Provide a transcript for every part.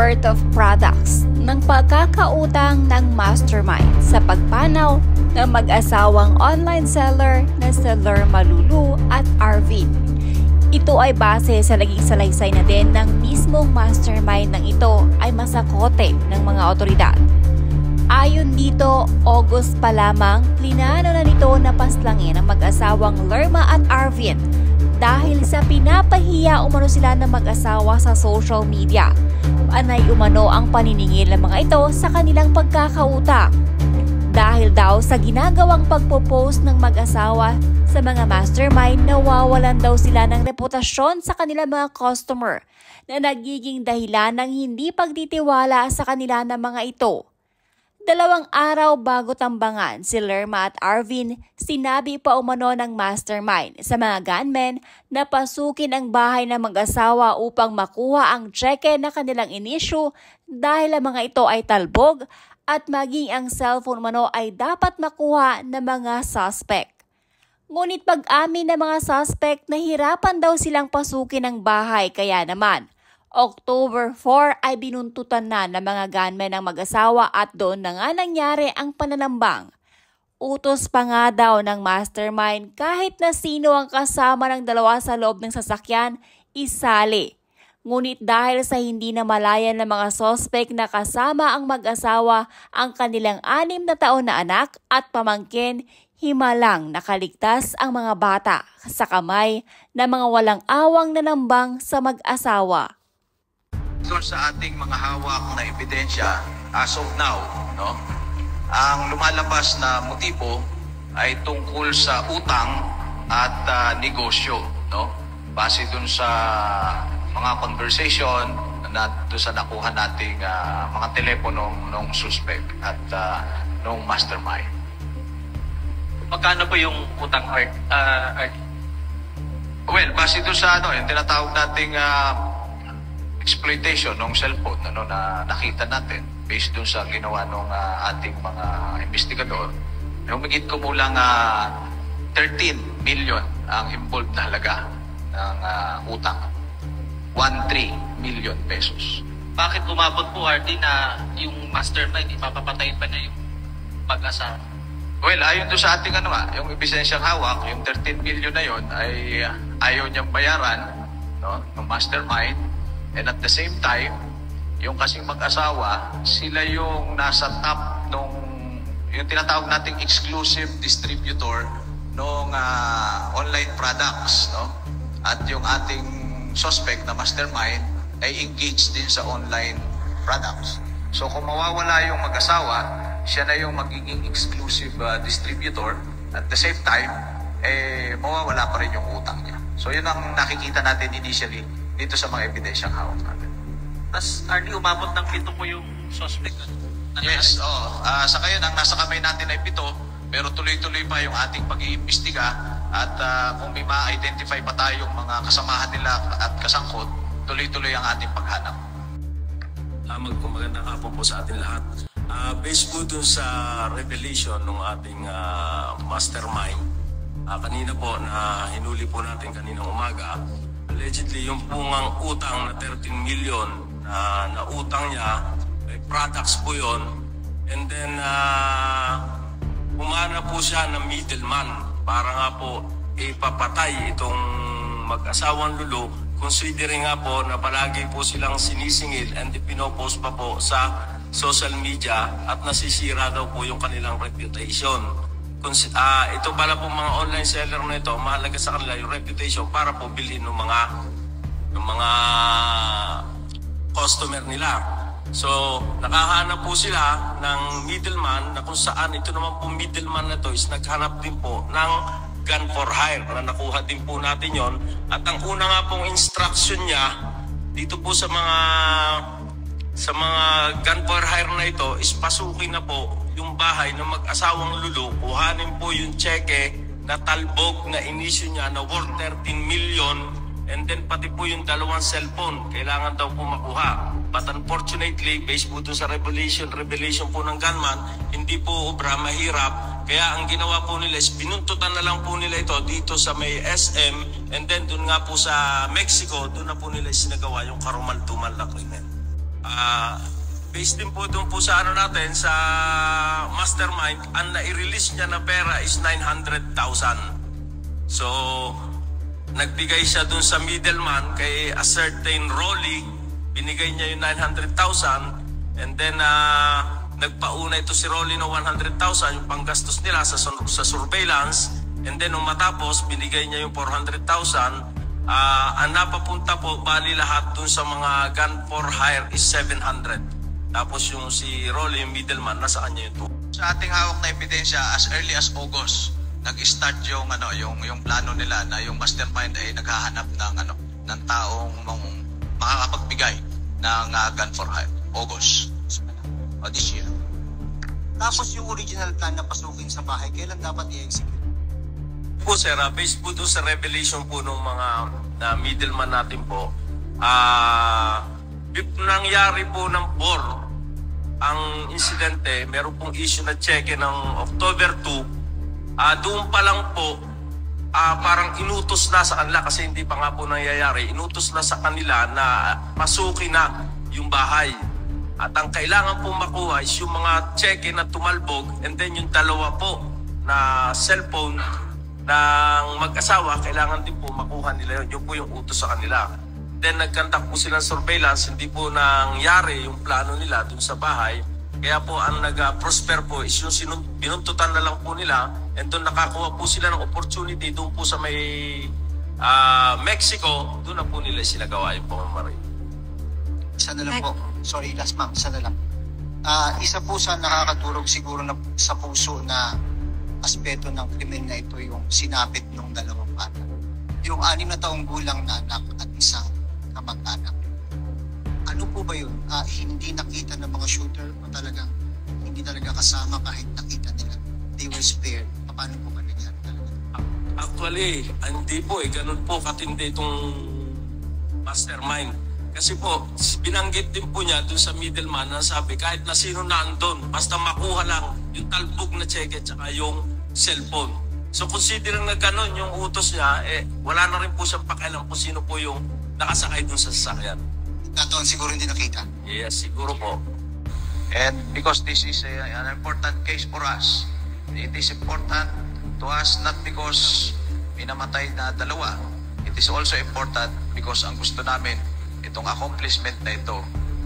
worth of products ng pagkakautang ng mastermind sa pagpanaw ng mag-asawang online seller na si Lerma Lulu at Arvin. Ito ay base sa naging salaysay na din ng mismong mastermind ng ito ay masakote ng mga otoridad. Ayon dito, August pa lamang, plinano na nito na paslangin ang mag-asawang Lerma at Arvin dahil sa pinapahiya umano sila ng mag-asawa sa social media. Anay umano ang paniningil ng mga ito sa kanilang pagkakautang. Dahil daw sa ginagawang pagpo-post ng mag-asawa sa mga mastermind, nawawalan daw sila ng reputasyon sa kanilang mga customer na nagiging dahilan ng hindi pagtitiwala sa kanila ng mga ito. 2 araw bago tambangan si Lerma at Arvin, sinabi pa umano ng mastermind sa mga gunmen na pasukin ang bahay ng mag-asawa upang makuha ang tseke na kanilang inisyu dahil ang mga ito ay talbog at maging ang cellphone umano ay dapat makuha ng mga suspect. Ngunit pag-amin ng mga suspect, nahirapan daw silang pasukin ang bahay kaya naman October 4 ay binuntutan na ng mga gunmen ng mag-asawa at doon na nga nangyari ang pananambang. Utos pa nga daw ng mastermind kahit na sino ang kasama ng dalawa sa loob ng sasakyan, isali. Ngunit dahil sa hindi na malayan ng mga suspect na kasama ang mag-asawa ang kanilang 6 na taon na anak at pamangkin, himalang nakaligtas ang mga bata sa kamay ng mga walang awang nanambang sa mag-asawa. Doon sa ating mga hawak na ebidensya, as of now, no, ang lumalabas na motibo ay tungkol sa utang at negosyo, no? Base doon sa mga conversation na doon sa nakuha nating mga telepono ng suspect at ng mastermind. Magkano po yung utang, Art? Well, base doon sa yung tinatawag nating exploitation ng cellphone na nakita natin based dun sa ginawa ng ating mga investigador, humigit kumulang 13 million ang involved na halaga ng utang. 13 million pesos. Bakit umabot po, Artie, na yung mastermind ipapapatayin pa na yung mag-asawa? Well, ayon doon sa ating yung ebidensyang hawak, yung 13 million na yon ay ayaw niyang bayaran, no, ng mastermind. And at the same time, yung kasing mag-asawa, sila yung nasa top nung yung tinatawag nating exclusive distributor ng online products, no? At yung ating suspect na mastermind ay engaged din sa online products. So kung mawawala yung mag-asawa, siya na yung magiging exclusive distributor. At the same time, mawawala pa rin yung utang niya. So yun ang nakikita natin initially dito sa mga ebidensyang hawak natin. Tapos, Artie, umabot ng 7 po yung suspect. Yes, sa ngayon, ang nasa kamay natin ay 7, pero tuloy-tuloy pa yung ating pag-iimbestiga at kung may ma-identify pa tayong mga kasamahan nila at kasangkot, tuloy-tuloy ang ating paghanap. Magandang hapon po sa ating lahat. Based po dun sa revelation ng ating mastermind, kanina po na hinuli po natin kaninang umaga, allegedly, yung pungang utang na 13 million na utang niya, products po yun. And then, umana po siya ng middleman para nga po ipapatay itong mag-asawang Lulu, considering nga po na palagi po silang sinisingil and pinopost pa po sa social media at nasisira daw po yung kanilang reputation. Ito pala po mga online seller na ito, mahalaga sa kanila yung reputation para po bilhin ng mga customer nila. So, nakahanap po sila ng middleman na kung saan ito naman po middleman na to is naghanap din po ng gun for hire na nakuha din po natin yon. At ang una nga pong instruction niya dito po sa mga gun for hire na ito is pasukin na po yung bahay ng mag-asawang Lulu, kuhanin po yung tseke na talbog na inisyu niya na worth 13 million and then pati po yung 2 cellphone, kailangan daw po makuha. But unfortunately, based po sa revelation po ng gunman, hindi po obra, mahirap. Kaya ang ginawa po nila is binuntutan na lang po nila ito dito sa may SM and then doon nga po sa Mexico, doon na po nila sinagawa yung karumal-dumal na krimen. Based din po doon po sa natin, sa mastermind, ang nai-release niya na pera is 900,000. So, nagbigay siya doon sa middleman kay a certain Rolly, binigay niya yung 900,000, and then nagpauna ito si Rolly ng 100,000, yung panggastos nila sa surveillance, and then nung matapos, binigay niya yung 400,000. Ang napapunta po, bali lahat doon sa mga gun for hire is 700. Tapos yung si Rolly, yung middleman, nasa kanya yung Sa ating hawak na ebidensya, as early as August, nag-start yung plano nila na yung mastermind ay naghahanap ng taong makakapagbigay ng gun for hire. August this year. Tapos yung original plan na pasukin sa bahay, kailan dapat i-execute? Po sir, based po doon sa revelation po ng mga middleman natin po, nangyari po ng 4 ang insidente, meron pong issue na cheque ng October 2, doon pa lang po, parang inutos na sa kanila kasi hindi pa nga po nangyayari, inutos na sa kanila na pasukin na yung bahay. At ang kailangan pong makuha is yung mga cheque na tumalbog, and then yung 2 po na cellphone ng mag-asawa, kailangan din po makuha nila yun. Yun po yung utos sa kanila. Then nagkantak po silang surveillance, hindi po nangyari yung plano nila dun sa bahay. Kaya po ang nag-prosper po is yung binuntutan na lang po nila, and doon nakakuha po sila ng opportunity doon po sa may Mexico, doon na po nila sinagawa yung pamamaray. Isa na lang po. Sorry, last ma'am, isa na lang. Isa po sa nakakatulog siguro na sa puso na aspeto ng krimen na ito yung sinapit ng 2 bata. Yung 6 na taong gulang na anak at isang kamag-anak. Ano po ba yun? Hindi nakita ng mga shooter o talagang hindi talaga kasama kahit nakita nila? They were spared. Paano po ba nangyari talaga? Actually, hindi po ganun po katindi itong mastermind. Kasi po, binanggit din po niya dun sa middleman na sabi kahit na sino na andun, basta makuha lang yung talbog na cheque at yung cellphone. So considering na ganun yung utos niya, wala na rin po siyang pakialam kung sino po yung nakasakay dun sa sasakyan. Nataon siguro hindi nakita? Yes, siguro po. And because this is an important case for us, it is important to us not because minamatay na 2. It is also important because ang gusto namin, itong accomplishment na ito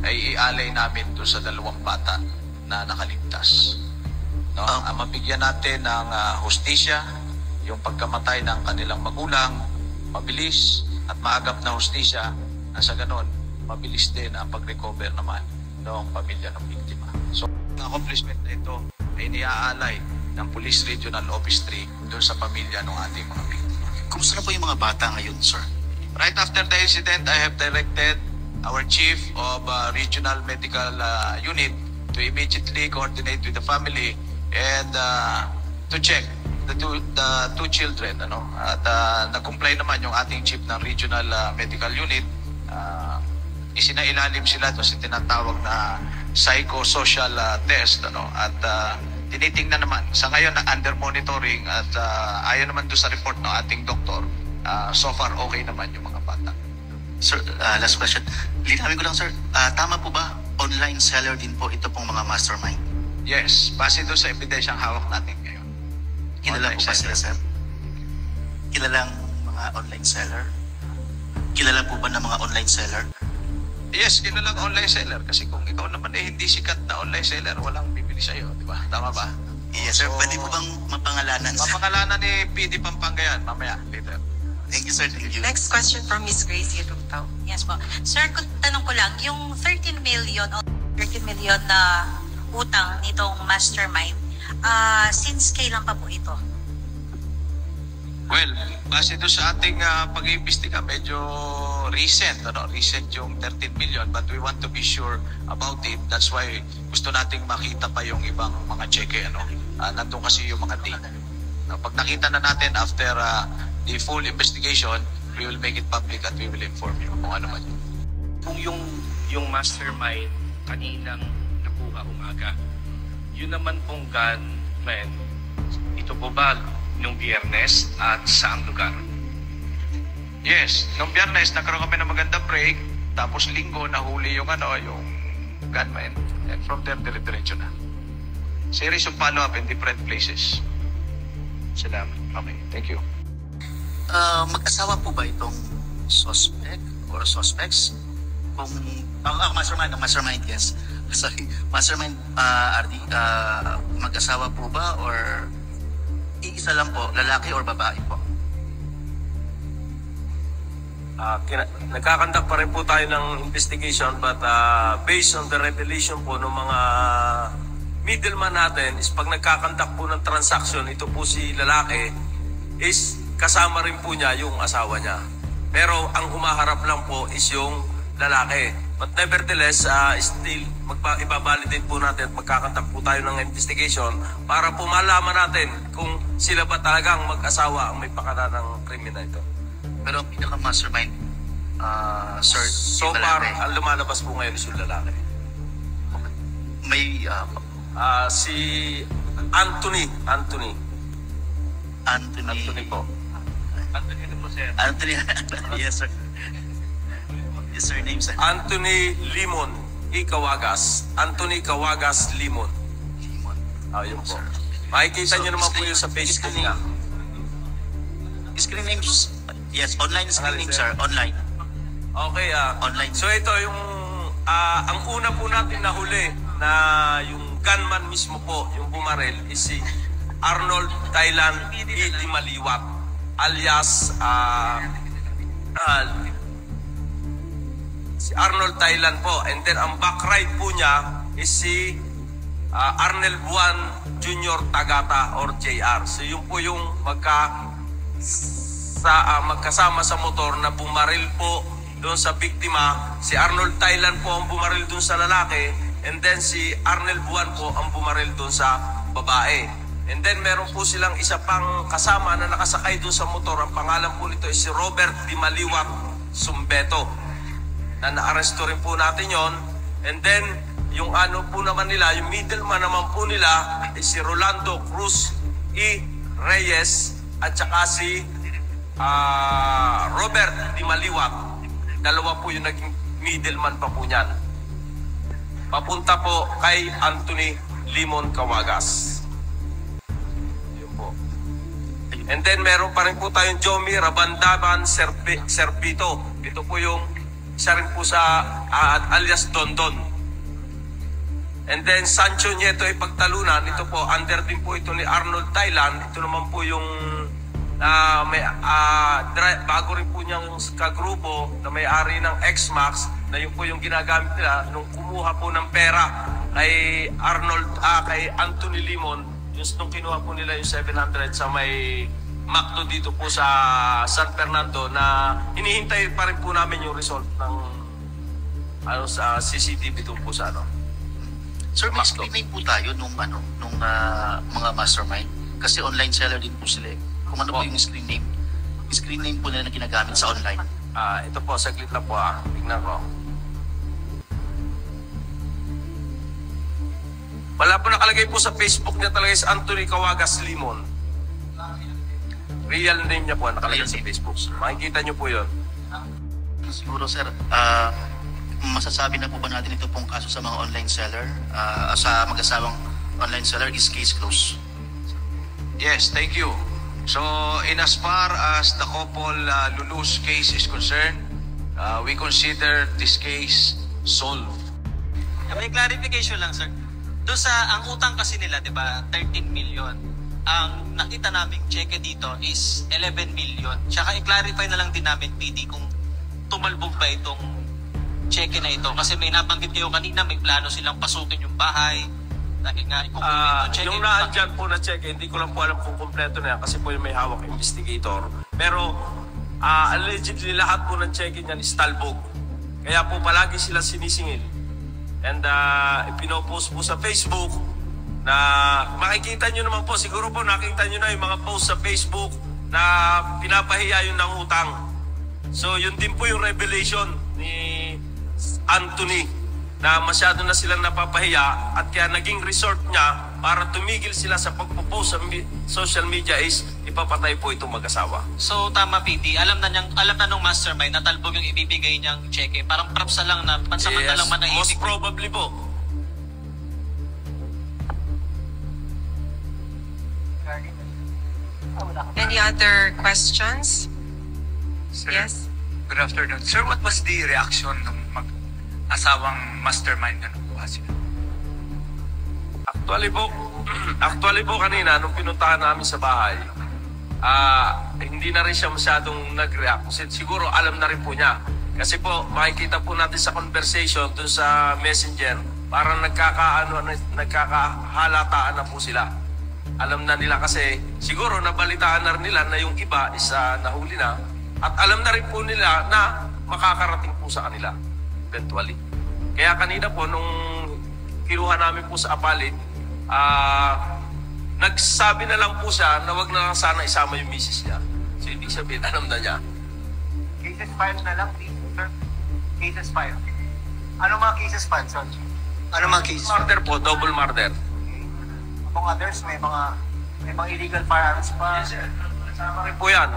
ay ialay namin doon sa 2 bata na nakaligtas. No? Mabigyan natin ng hustisya, yung pagkamatay ng kanilang magulang, mabilis at maagap na hustisya, na sa ganon, mabilis din ang pag-recover naman ng pamilya ng biktima. So, ang accomplishment na ito ay niaalay ng Police Regional Office 3 doon sa pamilya ng ating mga biktima. Kumusta na po yung mga bata ngayon, sir? Right after the incident, I have directed our Chief of Regional Medical Unit to immediately coordinate with the family and to check the two children. At nag-comply naman yung ating Chief ng Regional Medical Unit. Isinailalim sila sa tinatawag na psychosocial test. At tinitingnan naman. Sa ngayon, under monitoring at ayon naman doon sa report ng ating doktor, so far okay naman yung mga bata. Sir, last question. Linawin ko lang, sir. Tama po ba? Online seller din po ito pong mga mastermind? Yes, base doon sa ebidensyang hawak natin ngayon. Kilala po ba sila, sir? Kilalang mga online seller? Kilala po ba ng mga online seller? Yes, kilalang online seller. Kasi kung ikaw naman hindi sikat na online seller, walang bibili sa'yo, di ba? Tama ba? Yes, sir. Pwede po bang mapangalanan, sir? Mapangalanan ni PD Pampanga yan, mamaya, later. Thank you, sir. Thank you. Next question from Ms. Gracie Rutao. Yes po. Sir, tanong ko lang, yung 13 million na utang nitong mastermind, since kailan pa po ito? Well, base doon sa ating pag-iimbestiga, medyo recent, recent yung 13 million, but we want to be sure about it. That's why gusto nating makita pa yung ibang mga cheque, nandun kasi yung mga data. Pag nakita na natin after the full investigation, we will make it public at we will inform you kung ano man yun. Kung yung mastermind kaninang nakuha umaga, yun naman pong gunman, ito po ba nung Biyernes at saang lugar? Yes, nung Biyernes nagkaroon kami ng magandang break, tapos Linggo nahuli yung gunmen, and from there, dire-diretso na. Series of follow-up in different places. Salamat. Okay, thank you. Mag-asawa po ba itong suspect or suspects? Kung mastermind, yes. Sorry, mastermind, RD, mag-asawa po ba or iisa lang po, lalaki or babae po? Nagkakandak pa rin po tayo ng investigation, but based on the revelation po ng mga middleman natin is pag nagkakandak po ng transaction, ito po si lalaki is kasama rin po niya yung asawa niya. Pero ang humaharap lang po is yung lalaki. But nevertheless, still ibabalidate po natin at magkakandak po tayo ng investigation para po malaman natin kung sila ba talagang mag-asawa ang may pakana ng krimen na ito. Pero ang pinaka-mastermind, sir, so far, ang lumalabas po ngayon is yung lalaki. May si Anthony po. Anthony po, sir. Anthony, yes sir. Yes sir, name sir. Anthony Limon Cawagas. Anthony Cawagas Limon. Yun po. Makikita nyo naman po yun sa Facebook niya. Screen names, yes, online screen names sir, online. Okay, Online. So ito yung ang una po natin nahuli na yung gunman mismo po, yung bumarel, is si Arnold Thailand E. Maliwat alias si Arnold Thailand po. And then ang back right po niya is si Arnel Buwan Jr. Tagata or JR. So yun po yung magkasama sa motor na bumaril po doon sa biktima. Si Arnold Thailand po ang bumaril doon sa lalaki, and then si Arnel Buwan po ang bumaril doon sa babae. And then meron po silang isa pang kasama na nakasakay doon sa motor. Ang pangalan po nito is si Robert Di Maliwat Sumbeto, na naaresto rin po natin yon. And then yung ano po naman nila, yung middleman naman po nila is si Rolando Cruz E. Reyes at saka si Robert Di Maliwat. Dalawa po yung naging middleman pa po niyan. Papunta po kay Anthony Limon Cawagas. Yun po. And then meron pa rin po tayong Jomi Rabandaban Servito. Ito po yung isa rin po sa alias Dondon. And then Sancho Nieto ay pagtalunan. Ito po, under din po ito ni Arnold Thailand. Ito naman po yung bago rin po niyang kagrupo na may-ari ng X-Max, na yun po yung ginagamit nila nung kumuha po ng pera kay kay Anthony Limon, yung nung kinuha po nila yung 700 sa may McDo dito po sa San Fernando, na hinihintay pa rin po namin yung result ng sa CCTV doon po sa Sir, may screen name po tayo nung mga mastermind, kasi online seller din po sila. Kung ano po yung screen name? Yung screen name po nila na ginagamit sa online. Ito po, saglit lang po tingnan ko. Wala po nakalagay po sa Facebook niya talaga is Anthony Cawagas Limon. Real name niya po nakalagay sa Facebook. Makikita niyo po yun. Siguro sir, masasabi na po ba natin ito pong kaso sa mga online seller, sa mag-asawang online seller is case closed? Yes, thank you. So, in as far as the couple Lulu's case is concerned, we consider this case solved. May clarification lang, sir. Doon sa, ang utang kasi nila, di ba, 13 million. Ang nakita naming cheque dito is 11 million. Tsaka i-clarify na lang din namin, PD, kung tumalbog ba itong cheque na ito. Kasi may nabanggit kayo kanina, may plano silang pasukin yung bahay. Dahil nga, yung naandyan po na check, hindi ko lang po alam kung kompleto na yan kasi po yung may hawak investigator. Pero allegedly lahat po ng check niyan is talbog. Kaya po palagi sila sinisingil. And ipinopost po sa Facebook na makikita nyo naman po, siguro po nakita nyo na yung mga post sa Facebook na pinapahiya yun ng utang. So yun din po yung revelation ni Anthony na masyado na silang napapahiya at kaya naging resort niya para tumigil sila sa pagpo-post sa social media is ipapatay po itong mag-asawa. So tama PD, alam na nung mastermind na talbog yung ibibigay niyang cheque. Parang props lang na pansamantalang manahimik. Most probably po. Any other questions? Sir, Yes. good afternoon. Sir, what was the reaction ng mag-asawang mastermind na nakuha sila? Actually po kanina nung pinuntahan namin sa bahay, hindi na rin siya masyadong nag-react. Kasi siguro alam na rin po niya. Kasi po makikita po natin sa conversation dun sa messenger, parang nagkakahalataan na po sila. Alam na nila kasi siguro nabalitaan na rin nila na yung iba is nahuli na. At alam na rin po nila na makakarating po sa kanila eventually. Kaya kanina po nung kinuha namin po sa Apalit, nagsabi na lang po siya na wag na lang sana isama yung misis niya. So ibig sabihin, alam na niya. Cases filed na lang, sir. Cases filed. Ano mga cases filed, sir? Ano mga cases filed? Murder po, double murder. Among others, may mga illegal firearms pa. Yes, sir. Kasama rin po yan.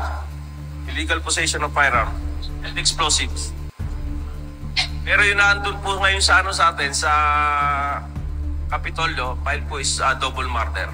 Illegal possession of firearms and explosives. Pero yun na andun po ngayon sa sa atin, sa Kapitolyo, file po is double murder.